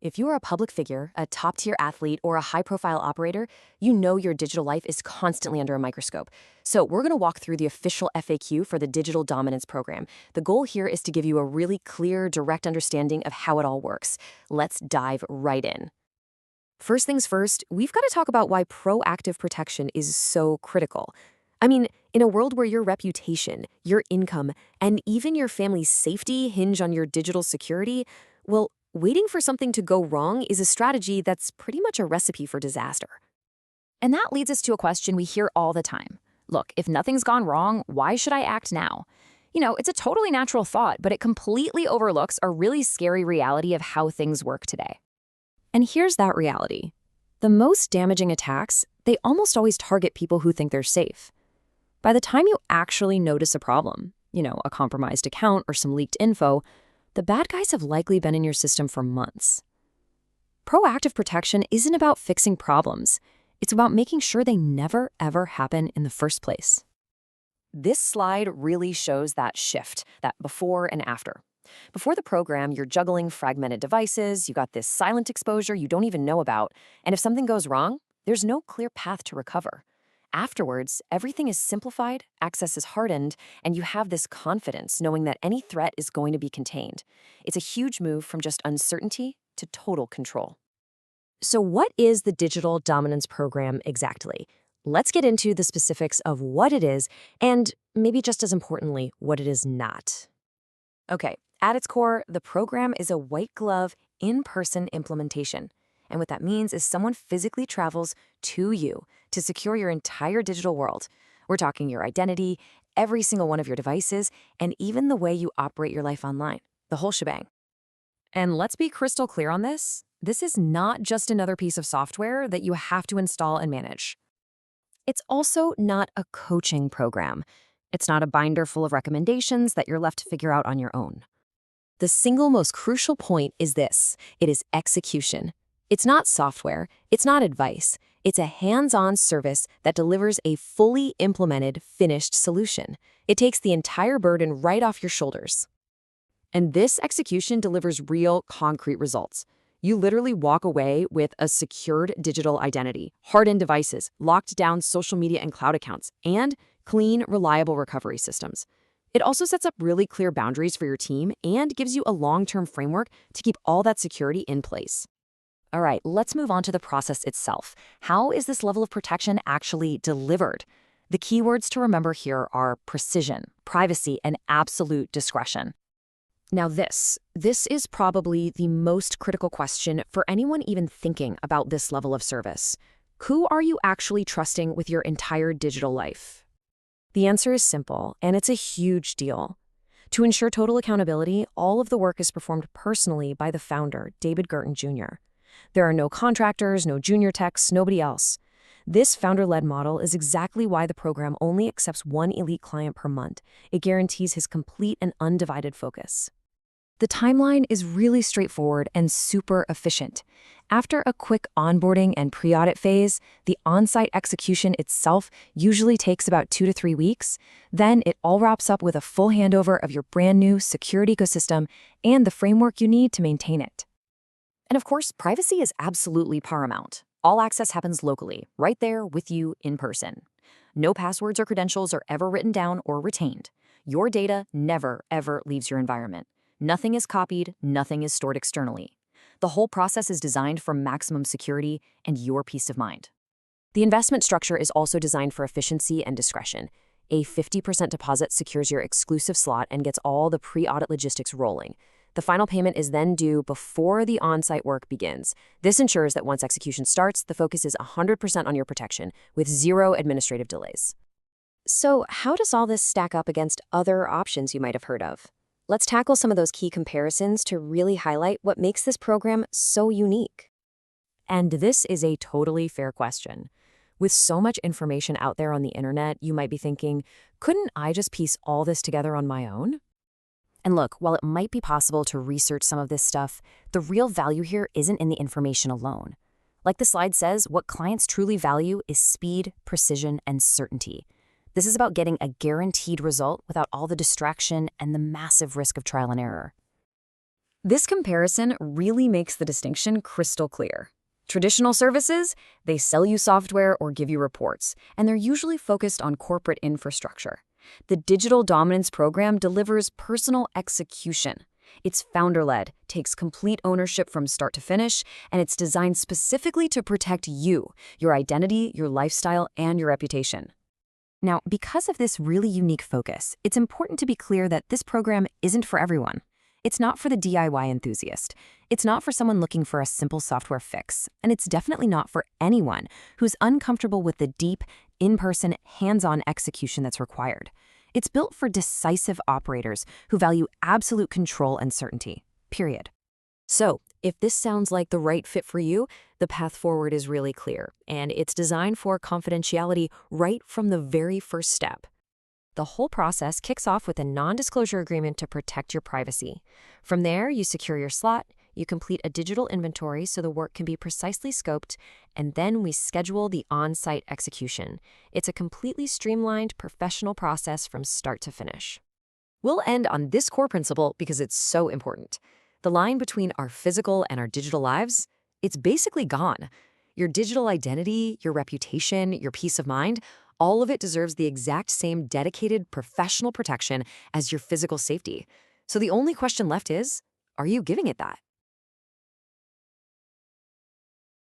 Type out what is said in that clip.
If you're a public figure, a top-tier athlete, or a high-profile operator, you know your digital life is constantly under a microscope. So we're going to walk through the official FAQ for the Digital Dominance Program. The goal here is to give you a really clear, direct understanding of how it all works. Let's dive right in. First things first, we've got to talk about why proactive protection is so critical. I mean, in a world where your reputation, your income, and even your family's safety hinge on your digital security, well, waiting for something to go wrong is a strategy that's pretty much a recipe for disaster. And that leads us to a question we hear all the time. Look, if nothing's gone wrong, why should I act now? It's a totally natural thought, but it completely overlooks a really scary reality of how things work today. And here's that reality. The most damaging attacks, they almost always target people who think they're safe. By the time you actually notice a problem, a compromised account or some leaked info, the bad guys have likely been in your system for months. Proactive protection isn't about fixing problems. It's about making sure they never, ever happen in the first place. This slide really shows that shift, that before and after. Before the program, you're juggling fragmented devices, you got this silent exposure you don't even know about, and if something goes wrong, there's no clear path to recover. Afterwards, everything is simplified, access is hardened, and you have this confidence knowing that any threat is going to be contained. It's a huge move from just uncertainty to total control. So what is the Digital Dominance Program exactly? Let's get into the specifics of what it is and, maybe just as importantly, what it is not. Okay, at its core, the program is a white-glove, in-person implementation. And what that means is someone physically travels to you to secure your entire digital world. We're talking your identity, every single one of your devices, and even the way you operate your life online, the whole shebang. And let's be crystal clear on this. This is not just another piece of software that you have to install and manage. It's also not a coaching program. It's not a binder full of recommendations that you're left to figure out on your own. The single most crucial point is this: it is execution. It's not software, it's not advice, it's a hands-on service that delivers a fully implemented, finished solution. It takes the entire burden right off your shoulders. And this execution delivers real, concrete results. You literally walk away with a secured digital identity, hardened devices, locked down social media and cloud accounts, and clean, reliable recovery systems. It also sets up really clear boundaries for your team and gives you a long-term framework to keep all that security in place. All right, let's move on to the process itself. How is this level of protection actually delivered? The keywords to remember here are precision, privacy, and absolute discretion. Now this is probably the most critical question for anyone even thinking about this level of service. Who are you actually trusting with your entire digital life? The answer is simple, and it's a huge deal. To ensure total accountability, all of the work is performed personally by the founder, David Guertin Jr. There are no contractors, no junior techs, nobody else. This founder-led model is exactly why the program only accepts one elite client per month. It guarantees his complete and undivided focus. The timeline is really straightforward and super efficient. After a quick onboarding and pre-audit phase, the on-site execution itself usually takes about 2 to 3 weeks. Then it all wraps up with a full handover of your brand new secured ecosystem and the framework you need to maintain it. And of course, privacy is absolutely paramount. All access happens locally, right there with you in person. No passwords or credentials are ever written down or retained. Your data never, ever leaves your environment. Nothing is copied, nothing is stored externally. The whole process is designed for maximum security and your peace of mind. The investment structure is also designed for efficiency and discretion. A 50% deposit secures your exclusive slot and gets all the pre-audit logistics rolling. The final payment is then due before the on-site work begins. This ensures that once execution starts, the focus is 100% on your protection, with zero administrative delays. So, how does all this stack up against other options you might have heard of? Let's tackle some of those key comparisons to really highlight what makes this program so unique. And this is a totally fair question. With so much information out there on the internet, you might be thinking, couldn't I just piece all this together on my own? And look, while it might be possible to research some of this stuff, the real value here isn't in the information alone. Like the slide says, what clients truly value is speed, precision, and certainty. This is about getting a guaranteed result without all the distraction and the massive risk of trial and error. This comparison really makes the distinction crystal clear. Traditional services, they sell you software or give you reports, and they're usually focused on corporate infrastructure. The Digital Dominance Program delivers personal execution. It's founder-led, takes complete ownership from start to finish, and it's designed specifically to protect you, your identity, your lifestyle, and your reputation. Now, because of this really unique focus, it's important to be clear that this program isn't for everyone. It's not for the DIY enthusiast. It's not for someone looking for a simple software fix. And it's definitely not for anyone who's uncomfortable with the deep, in-person, hands-on execution that's required. It's built for decisive operators who value absolute control and certainty, period. So, if this sounds like the right fit for you, the path forward is really clear, and it's designed for confidentiality right from the very first step. The whole process kicks off with a non-disclosure agreement to protect your privacy. From there, you secure your slot, you complete a digital inventory so the work can be precisely scoped, and then we schedule the on-site execution. It's a completely streamlined, professional process from start to finish. We'll end on this core principle because it's so important. The line between our physical and our digital lives, it's basically gone. Your digital identity, your reputation, your peace of mind, all of it deserves the exact same dedicated professional protection as your physical safety. So the only question left is, are you giving it that?